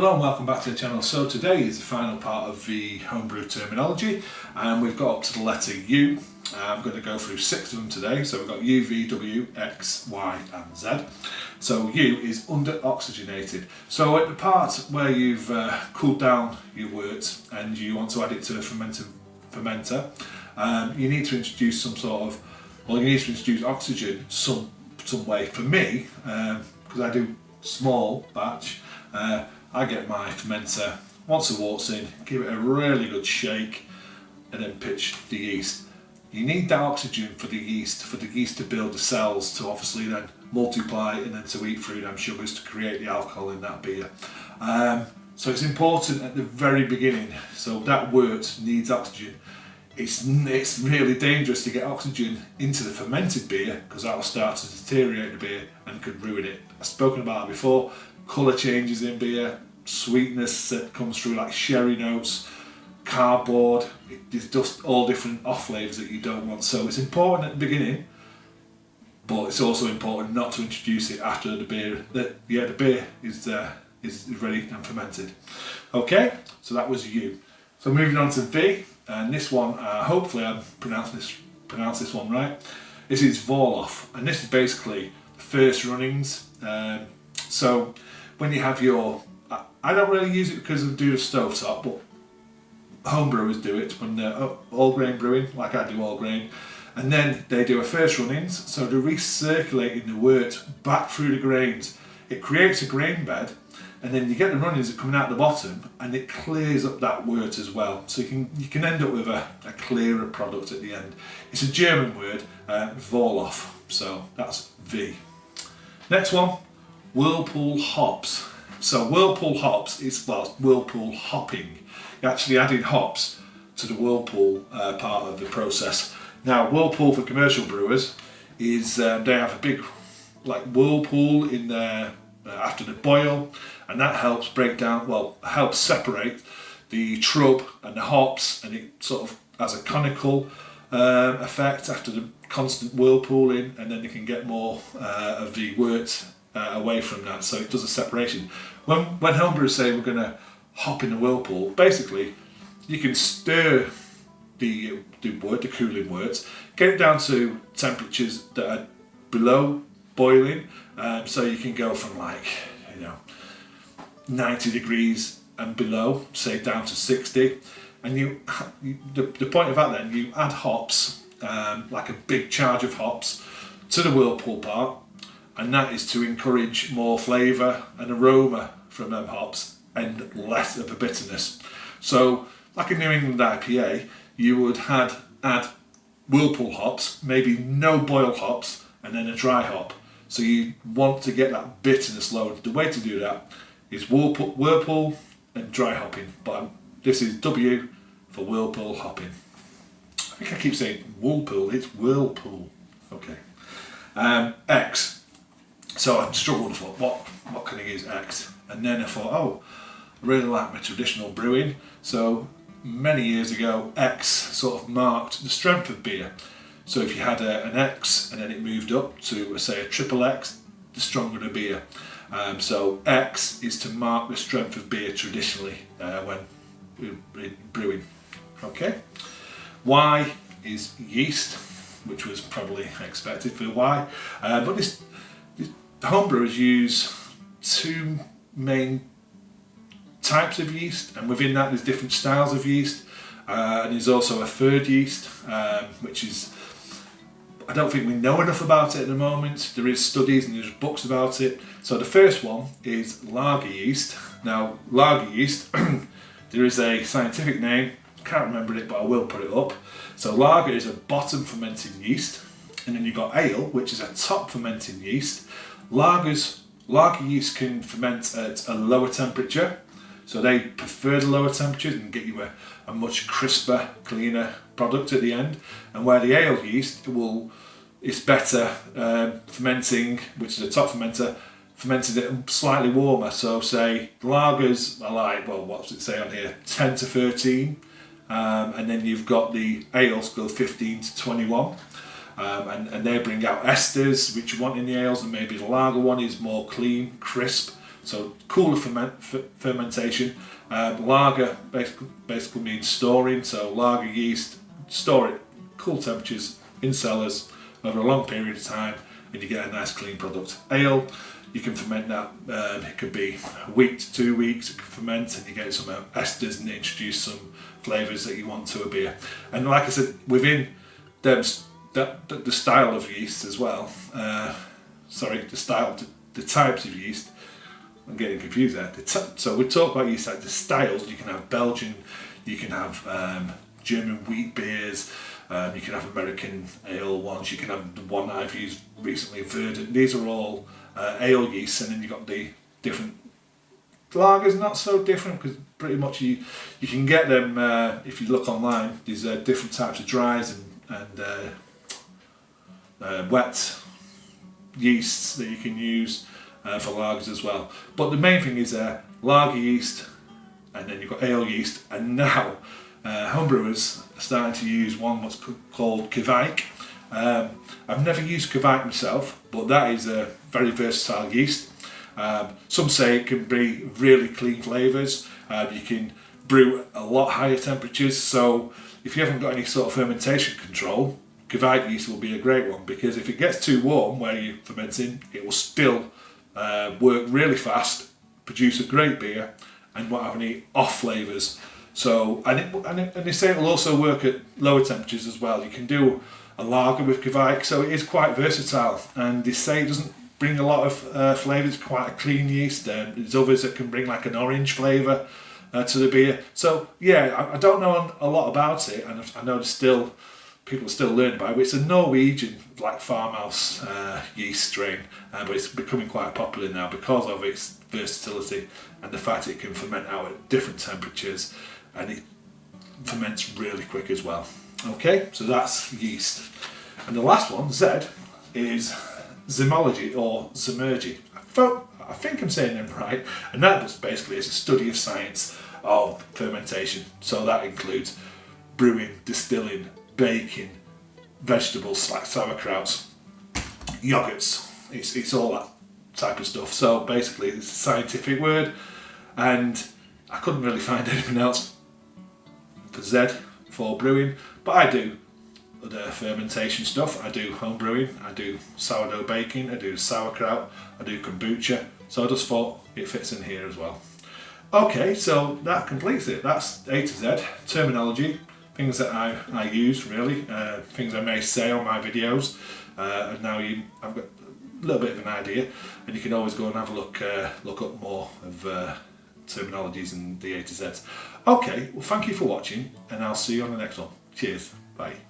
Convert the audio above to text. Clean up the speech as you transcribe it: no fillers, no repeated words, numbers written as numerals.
Hello and welcome back to the channel. So today is the final part of the homebrew terminology and we've got up to the letter U. I'm going to go through 6 of them today. So we've got U, V, W, X, Y and Z. So U is under oxygenated. So at the part where you've cooled down your wort and you want to add it to the fermenter, you need to introduce some sort of, you need to introduce oxygen some way. For me, because I do small batch, I get my fermenter once the wort's in, give it a really good shake and then pitch the yeast. You need that oxygen for the yeast to build the cells to obviously then multiply and then to eat through them sugars to create the alcohol in that beer. So it's important at the very beginning, so that wort needs oxygen. It's really dangerous to get oxygen into the fermented beer because that will start to deteriorate the beer and could ruin it. I've spoken about it before. Colour changes in beer, sweetness that comes through like sherry notes, cardboard, there's just all different off flavours that you don't want. So it's important at the beginning, but it's also important not to introduce it after the beer. The beer is ready and fermented. Okay, so that was U. So moving on to V, and this one, hopefully I pronounce this one right. This is Vorloff, and this is basically the first runnings. So when you have your, I don't really use it because I do a stovetop, but homebrewers do it when they're all grain brewing, like I do all grain, and then they do a first runnings, so they're recirculating the wort back through the grains. It creates a grain bed, and then you get the runnings that coming out the bottom, and it clears up that wort as well. So you can end up with a clearer product at the end. It's a German word, Vorloff, so that's V. Next one. Whirlpool hops. So whirlpool hops is, well, whirlpool hopping. You're actually adding hops to the whirlpool part of the process. Now whirlpool for commercial brewers is they have a big like whirlpool in there after the boil, and that helps break down, helps separate the trub and the hops, and it sort of has a conical effect after the constant whirlpooling, and then you can get more of the wort away from that, so it does a separation. When homebrewers say we're going to hop in the whirlpool, basically you can stir the cooling wort, get it down to temperatures that are below boiling, so you can go from 90 degrees and below, say down to 60, and the point of that then, you add hops, like a big charge of hops to the whirlpool part, and that is to encourage more flavour and aroma from them hops and less of a bitterness. So like a New England IPA, you would add whirlpool hops, maybe no boil hops, and then a dry hop. So you want to get that bitterness low. The way to do that is whirlpool and dry hopping. But this is W for whirlpool hopping. I think I keep saying whirlpool, it's whirlpool. Okay. X. So I struggled for what can I use X, and then I thought, I really like my traditional brewing. So many years ago, X sort of marked the strength of beer. So if you had an X and then it moved up to say a triple X, the stronger the beer. So X is to mark the strength of beer traditionally when we're brewing. Okay. Y is yeast, which was probably expected for the Y, but this homebrewers use 2 main types of yeast, and within that there's different styles of yeast, and there's also a third yeast, which is, I don't think we know enough about it at the moment. There is studies and there's books about it. So the first one is lager yeast. Now lager yeast, there is a scientific name, can't remember it, but I will put it up. So lager is a bottom fermenting yeast, and then you've got ale, which is a top fermenting yeast. Lager yeast can ferment at a lower temperature, so they prefer the lower temperatures and get you a much crisper, cleaner product at the end. And where the ale yeast it's better fermenting, which is a top fermenter, fermented it slightly warmer. So say lagers are like, what does it say on here, 10 to 13, and then you've got the ales go 15 to 21. And they bring out esters, which you want in the ales, and maybe the lager one is more clean, crisp. so cooler fermentation. Lager basically means storing, so lager yeast, store it cool temperatures in cellars over a long period of time, and you get a nice clean product. Ale, you can ferment that, it could be a week to 2 weeks, it can ferment and you get some esters and introduce some flavours that you want to a beer. And like I said, within them, the style of yeast as well, the types of yeast, I'm getting confused there. So we talk about yeast like the styles. You can have Belgian, you can have German wheat beers, you can have American ale ones, you can have the one I've used recently, Verdant. These are all ale yeast, and then you've got the different lagers, not so different because pretty much you can get them if you look online. These are different types of dries and wet yeasts that you can use for lagers as well. But the main thing is lager yeast, and then you've got ale yeast, and now homebrewers are starting to use one what's called Kvike. I've never used Kvike myself, but that is a very versatile yeast. Some say it can bring really clean flavours. You can brew a lot higher temperatures, so if you haven't got any sort of fermentation control, Kvike yeast will be a great one, because if it gets too warm where you're fermenting, it will still work really fast, produce a great beer, and won't have any off flavours. So, and they say it will also work at lower temperatures as well. You can do a lager with Kvike, so it is quite versatile. And they say it doesn't bring a lot of flavours, it's quite a clean yeast. There's others that can bring like an orange flavour to the beer. So yeah, I don't know a lot about it, and I know there's people are still learning about it. It's a Norwegian like farmhouse yeast strain, but it's becoming quite popular now because of its versatility and the fact it can ferment out at different temperatures, and it ferments really quick as well. Okay, so that's yeast. And the last one, Z, is zymology or zymurgy. I think I'm saying them right, and that just basically is a study of science of fermentation. So that includes brewing, distilling, baking, vegetables like sauerkrauts, yogurts. It's all that type of stuff. So basically it's a scientific word, and I couldn't really find anything else for Z for brewing, but I do other fermentation stuff. I do home brewing, I do sourdough baking, I do sauerkraut, I do kombucha, so I just thought it fits in here as well. Okay, so that completes it. That's A to Z, terminology, things that I use really, things I may say on my videos, and now I've got a little bit of an idea, and you can always go and have a look up more of terminologies and the A to Zs. Okay, well thank you for watching, and I'll see you on the next one. Cheers, bye.